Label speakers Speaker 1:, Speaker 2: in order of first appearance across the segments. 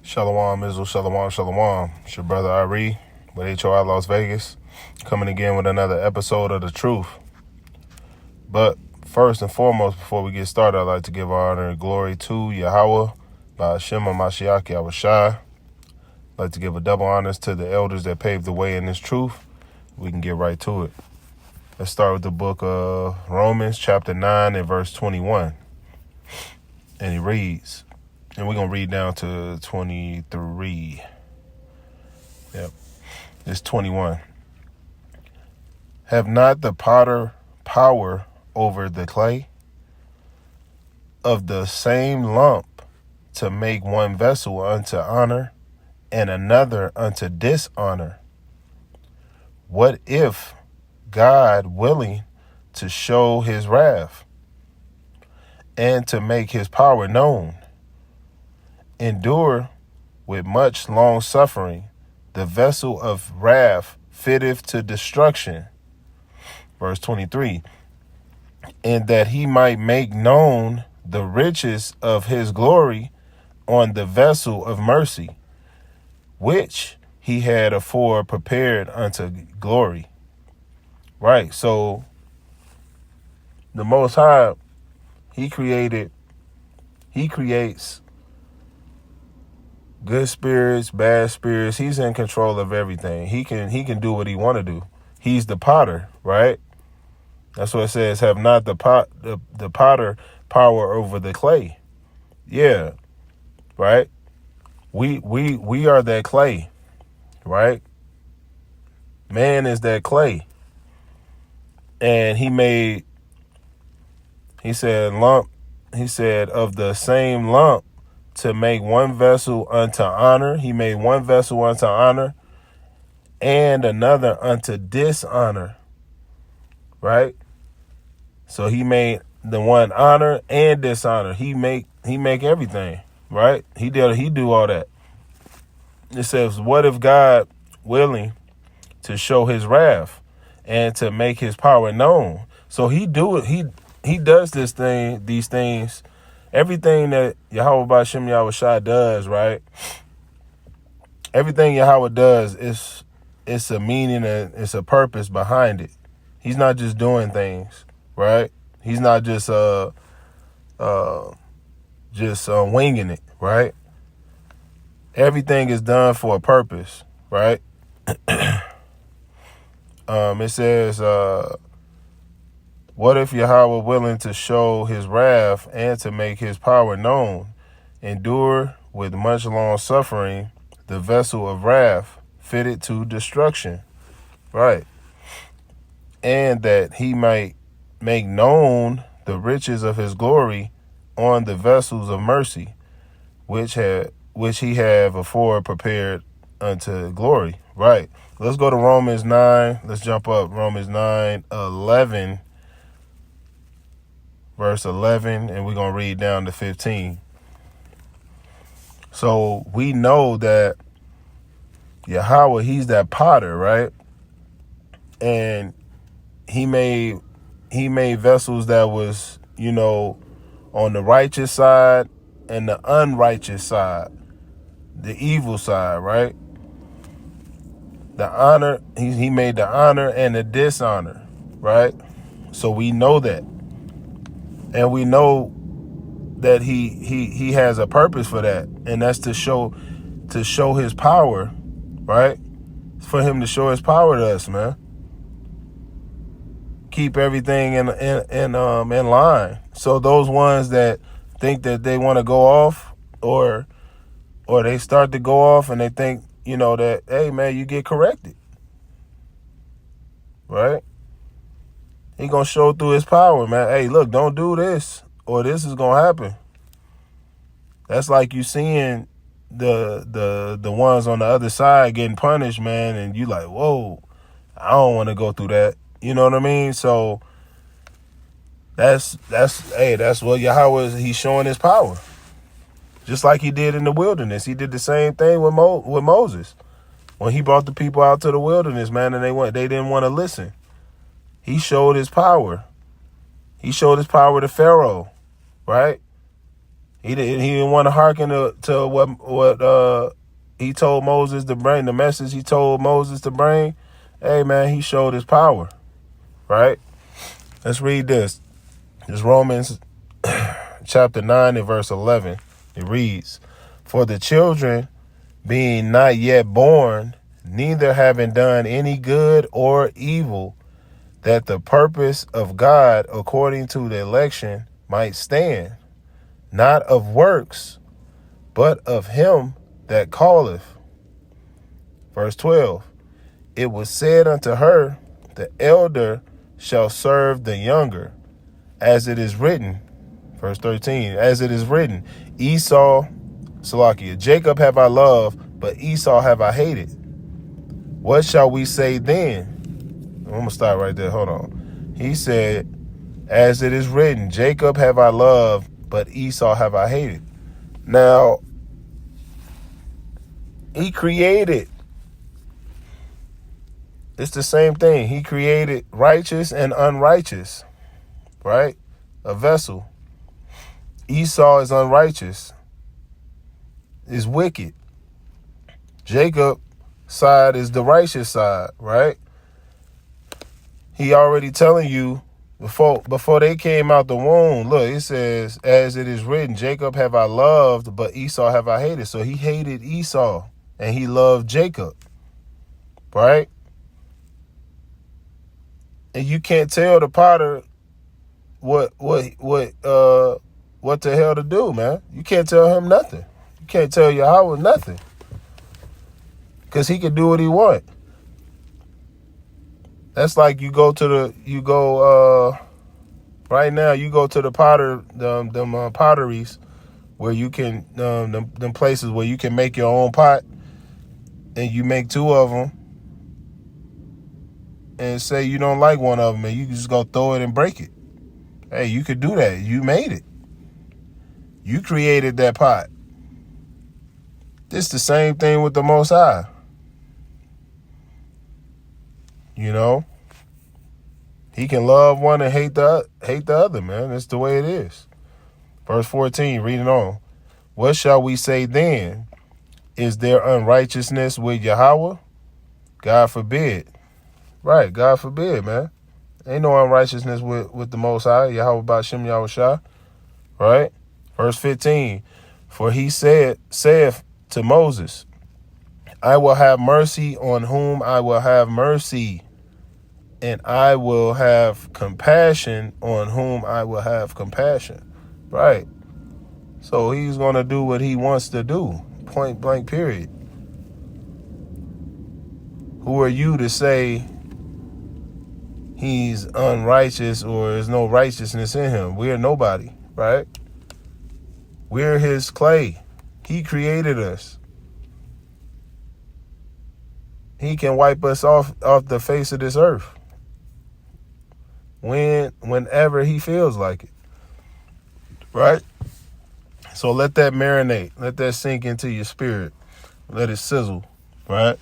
Speaker 1: Shalom, Israel, Shalom, Shalom. It's your brother Ari with H.O.I. Las Vegas, coming again with another episode of The Truth. But first and foremost, before we get started, I'd like to give honor and glory to YAHAWAH by H.O.I. H.O.I. I'd like to give a double honors to the elders that paved the way in this truth. We can get right to it. Let's start with the book of Romans, chapter 9 and verse 21. And he reads, and we're going to read down to 23. Yep. It's 21. Have not the potter power over the clay? Of the same lump to make one vessel unto honor and another unto dishonor. What if God, willing to show his wrath and to make his power known, endure with much long suffering the vessel of wrath fitteth to destruction. Verse 23. And that he might make known the riches of his glory on the vessel of mercy, which he had afore prepared unto glory. Right. So the Most High, he creates good spirits, bad spirits. He's in control of everything. He can do what he want to do. He's the potter, right? That's what it says. Have not the potter power over the clay? Yeah, right. We are that clay, right? Man is that clay, and he said lump. He said of the same lump to make one vessel unto honor. He made one vessel unto honor and another unto dishonor. Right? So he made the one honor and dishonor. He make everything. Right? He do all that. It says, what if God willing to show his wrath and to make his power known? So he does these things. Everything that Yahawah by Shem Yahushua does, right? Everything Yahawah does it's a meaning and it's a purpose behind it. He's not just doing things, right? He's not just winging it, right? Everything is done for a purpose, right? It says, what if Yahawah willing to show his wrath and to make his power known, endure with much long suffering the vessel of wrath fitted to destruction, right? And that he might make known the riches of his glory on the vessels of mercy, which he have afore prepared unto glory, right? Let's go to Romans 9. Let's jump up. Romans 9:11. Verse 11, and we're going to read down to 15. So we know that Yahawah, he's that potter, right? And he made vessels that was, on the righteous side and the unrighteous side, the evil side, right? The honor, he made the honor and the dishonor, right? So we know that. And we know that he has a purpose for that, and that's to show his power, right? For him to show his power to us, man. Keep everything in line. So those ones that think that they want to go off, or they start to go off, and they think, that, hey man, you get corrected, right? He gonna show through his power, man. Hey, look, don't do this, or this is gonna happen. That's like you seeing the ones on the other side getting punished, man, and you like, whoa, I don't want to go through that. You know what I mean? So that's what Yahawah, he's showing his power. Just like he did in the wilderness. He did the same thing with Moses. When he brought the people out to the wilderness, man, and they didn't want to listen. He showed his power. He showed his power to Pharaoh, right? He didn't want to hearken to what he told Moses to bring, the message he told Moses to bring. Hey man, he showed his power, right? Let's read this. It's Romans chapter 9 and verse 11. It reads, "For the children being not yet born, neither having done any good or evil, that the purpose of God according to the election might stand, not of works, but of him that calleth." Verse 12, "It was said unto her, the elder shall serve the younger, as it is written." Verse 13, "As it is written, Jacob have I loved, but Esau have I hated. What shall we say then?" I'm going to stop right there. Hold on. He said, "As it is written, Jacob have I loved, but Esau have I hated." Now, he created, it's the same thing. He created righteous and unrighteous, right? A vessel. Esau is unrighteous, is wicked. Jacob's side is the righteous side, right? He already telling you before they came out the womb. Look, it says, "As it is written, Jacob have I loved, but Esau have I hated." So he hated Esau and he loved Jacob, right? And you can't tell the potter what the hell to do, man. You can't tell him nothing. You can't tell Yahawah nothing, because he can do what he want. That's like you go right now, you go to the potteries where you can them places where you can make your own pot, and you make two of them, and say you don't like one of them, and you can just go throw it and break it. Hey, you could do that. You made it. You created that pot. It's the same thing with the Most High. You know, he can love one and hate the other, man. That's the way it is. Verse 14, reading on. "What shall we say then? Is there unrighteousness with Yahawah? God forbid." Right, God forbid, man. Ain't no unrighteousness with the Most High, Yahawah Ba'Shem Yahushua. Right? Verse 15, "For he saith to Moses, I will have mercy on whom I will have mercy, and I will have compassion on whom I will have compassion." Right. So he's going to do what he wants to do. Point blank, period. Who are you to say he's unrighteous or there's no righteousness in him? We're nobody, right? We're his clay. He created us. He can wipe us off the face of this earth whenever he feels like it, right? So let that marinate. Let that sink into your spirit. Let it sizzle, right?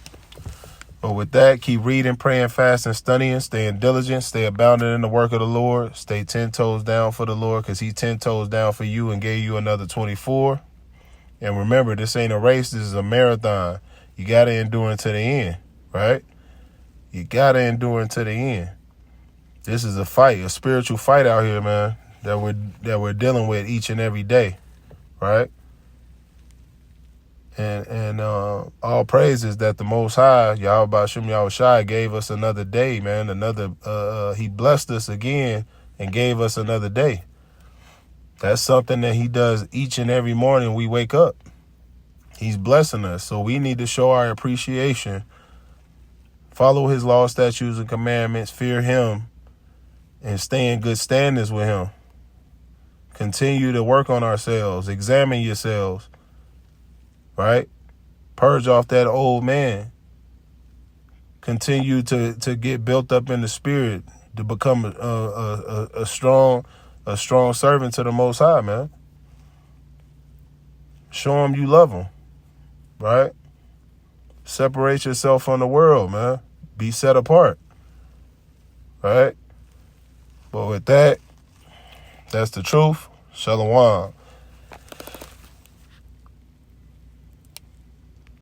Speaker 1: But with that, keep reading, praying, fasting, studying, staying diligent, stay abounding in the work of the Lord. Stay 10 toes down for the Lord, because he's 10 toes down for you and gave you another 24. And remember, this ain't a race. This is a marathon. You got to endure until the end, right? You got to endure until the end. This is a fight, a spiritual fight out here, man, that we're dealing with each and every day, right? And all praises that the Most High, Yahawah Ba'Shem Yahushua, gave us another day, man. He blessed us again and gave us another day. That's something that he does each and every morning we wake up. He's blessing us. So we need to show our appreciation, follow his law, statutes, and commandments, fear him, and stay in good standings with him. Continue to work on ourselves. Examine yourselves. Right? Purge off that old man. Continue to get built up in the spirit, to become a strong servant to the Most High, man. Show him you love him. Right? Separate yourself from the world, man. Be set apart. Right? But with that, that's the truth. Shalom.